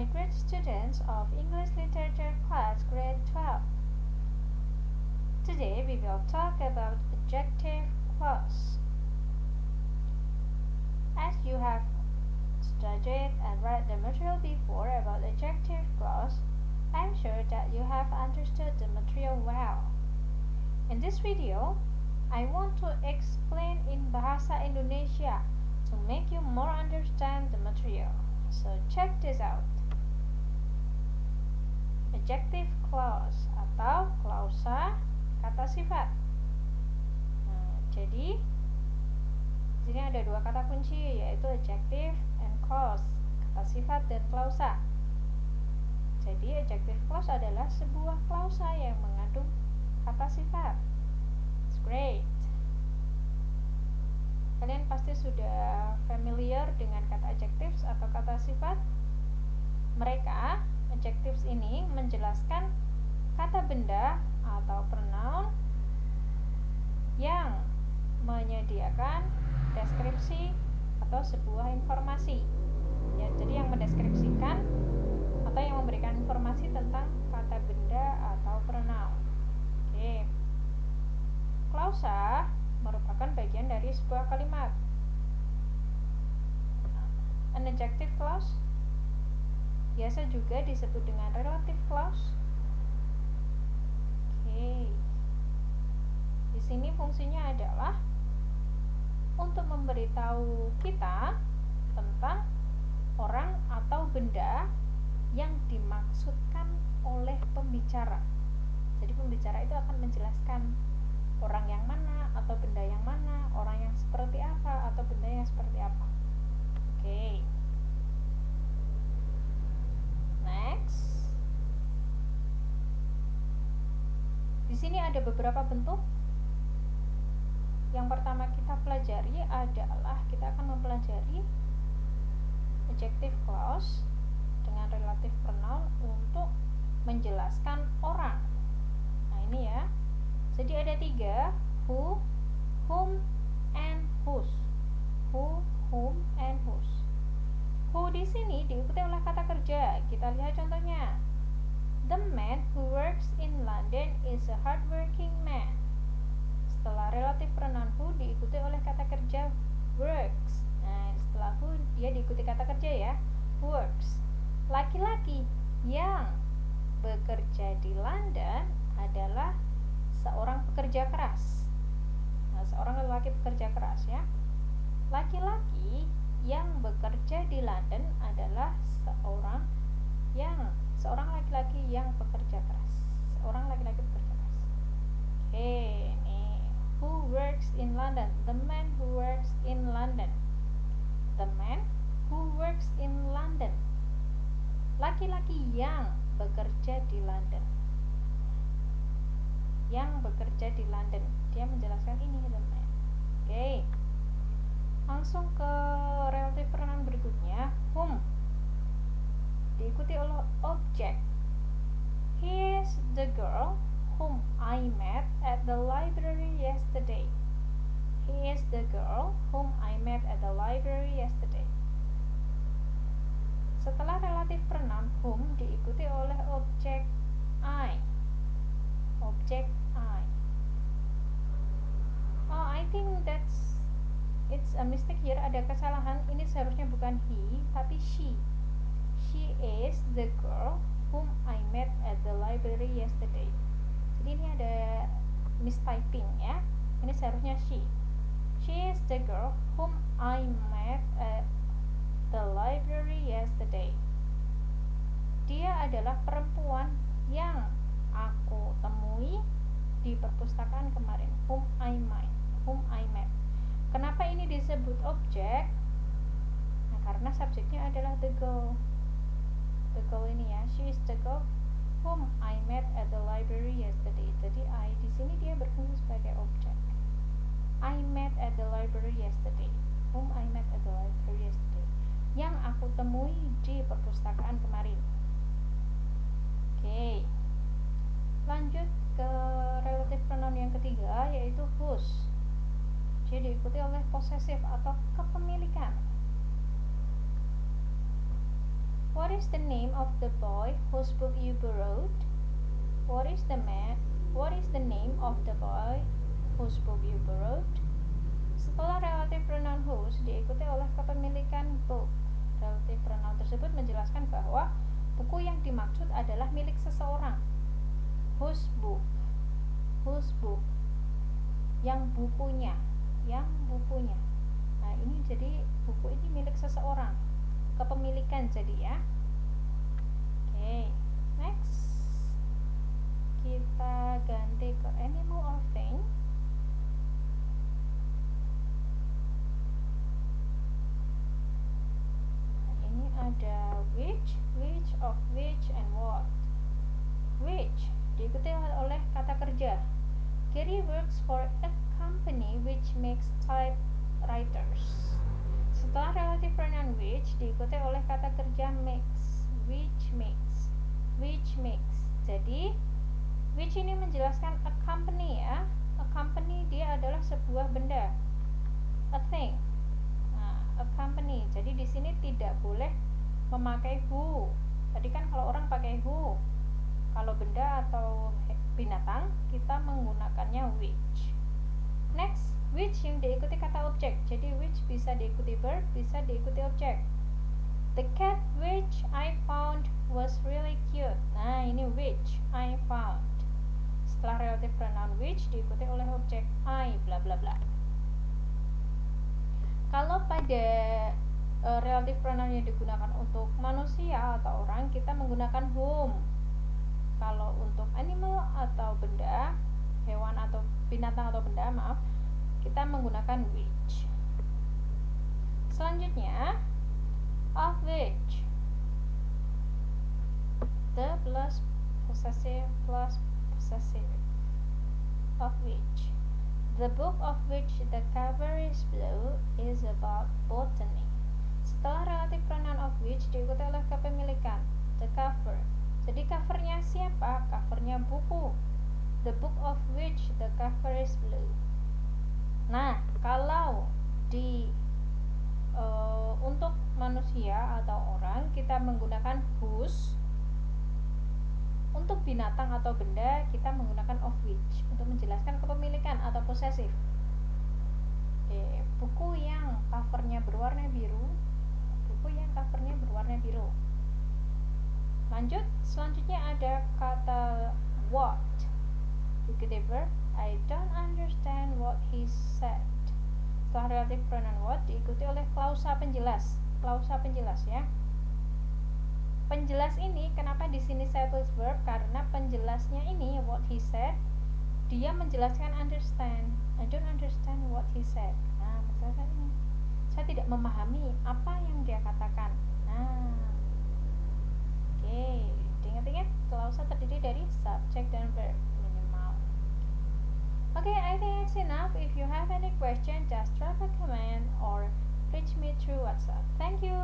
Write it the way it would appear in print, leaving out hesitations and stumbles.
my great students of English Literature class grade 12. Today we will talk about adjective clause. As you have studied and read the material before about adjective clause, I'm sure that you have understood the material well. In this video, I want to explain in Bahasa Indonesia to make you more understand the material. So check this out. Adjective clause atau klausa kata sifat. Nah, jadi di sini ada dua kata kunci, yaitu adjective and clause, kata sifat dan klausa. Jadi adjective clause adalah sebuah klausa yang mengandung kata sifat. It's great. Kalian pasti sudah familiar dengan kata adjectives atau kata sifat. Mereka, adjectives ini menjelaskan kata benda atau pronoun yang menyediakan deskripsi atau sebuah informasi. Ya, jadi yang mendeskripsikan atau yang memberikan informasi tentang kata benda atau pronoun. Oke. Klausa merupakan bagian dari sebuah kalimat. An adjective clause biasa juga disebut dengan relative clause. Oke. Di sini fungsinya adalah untuk memberitahu kita tentang orang atau benda yang dimaksudkan oleh pembicara. Jadi pembicara itu akan menjelaskan orang yang mana atau benda yang mana, orang yang seperti apa atau benda yang seperti apa. Oke. Next. Di sini ada beberapa bentuk. Yang pertama kita pelajari adalah kita akan mempelajari adjective clause dengan relative pronoun untuk menjelaskan orang. Nah, ini ya. Jadi ada tiga, who, whom, and whose. Who, whom, and whose. Who di sini diikuti oleh kata kerja. Kita lihat contohnya. The man who works in London is a hardworking man. Setelah relative pronoun who diikuti oleh kata kerja works. Nah, setelah who dia diikuti kata kerja ya, works. Laki-laki yang bekerja di London adalah seorang pekerja keras. Nah, seorang lelaki pekerja keras ya. Laki-laki yang bekerja di London adalah seorang laki-laki yang bekerja keras. Seorang laki-laki bekerja keras. Oke, nih. Who works in London? The man who works in London. The man who works in London. Laki-laki yang bekerja di London. Yang bekerja di London, dia menjelaskan ini teman-teman. Oke. Langsung ke relative pronoun berikutnya, whom diikuti oleh object. He is the girl whom I met at the library yesterday. He is the girl whom I met at the library yesterday. Setelah relative pronoun whom diikuti oleh objek I. Objek I. Oh, I think it's a mistake here. Ada kesalahan. Ini seharusnya bukan he, tapi she. She is the girl whom I met at the library yesterday. Jadi ini ada mistyping ya. Ini seharusnya she. She is the girl whom I met at the library yesterday. Dia adalah perempuan yang aku temui di perpustakaan kemarin. Whom I met. Kenapa ini disebut objek? Nah, karena subjeknya adalah the girl. The girl ini ya, she is the girl whom I met at the library yesterday. Jadi I di sini dia berfungsi sebagai objek. I met at the library yesterday. Whom I met at the library yesterday. Yang aku temui di perpustakaan kemarin. Oke. Lanjut ke relative pronoun yang ketiga, yaitu whose. Jadi diikuti oleh possessive atau kepemilikan. What is the name of the boy whose book you borrowed? What is the name of the boy whose book you borrowed? Setelah relative pronoun whose diikuti oleh kepemilikan book. Relative pronoun tersebut menjelaskan bahwa buku yang dimaksud adalah milik seseorang. Whose book? Yang bukunya. Nah, ini jadi buku ini milik seseorang. Kepemilikan jadi ya. Oke, next. Kita ganti ke animal or thing. Ini ada which, of which, and what. Which diikuti oleh kata kerja. Gary works for a company which makes typewriters. Setelah relative pronoun which diikuti oleh kata kerja makes, which makes. Jadi which ini menjelaskan a company ya. A company dia adalah sebuah benda. A thing. A company. Jadi di sini tidak boleh memakai who. Tadi kan kalau orang pakai who. Kalau benda atau binatang kita menggunakannya which. Next, which yang diikuti kata objek. Jadi which bisa diikuti verb, bisa diikuti objek. The cat which I found was really cute. Nah, ini which I found. Setelah relative pronoun which diikuti oleh objek I bla bla bla. Kalau pada relative pronoun yang digunakan untuk manusia atau orang, kita menggunakan whom. Kalau untuk animal atau benda, hewan atau binatang atau benda, maaf, kita menggunakan which. Selanjutnya, of which. The plus possessive. Of which. The book of which the cover is blue is about botany. Setelah relative pronoun of which diikuti oleh kepemilikan, the cover. Jadi covernya siapa? Covernya buku. The book of which the cover is blue. Nah, kalau di untuk manusia atau orang kita menggunakan whose. Untuk binatang atau benda kita menggunakan of which untuk menjelaskan kepemilikan atau posesif. Buku yang covernya berwarna biru. Lanjut, selanjutnya ada kata what. Diikuti verb I don't understand what he said. Setelah relative pronoun what diikuti oleh klausa penjelas. Ya. Penjelas ini kenapa di sini saya tulis verb? Karena penjelasnya ini what he said, dia menjelaskan understand. I don't understand what he said. Nah, menjelaskan ini. Saya tidak memahami apa yang dia katakan. Nah, oke, ingat-ingat klausa terdiri dari subject dan verb minimal. Okay, I think it's enough. If you have any question, just drop a comment or reach me through WhatsApp. Thank you.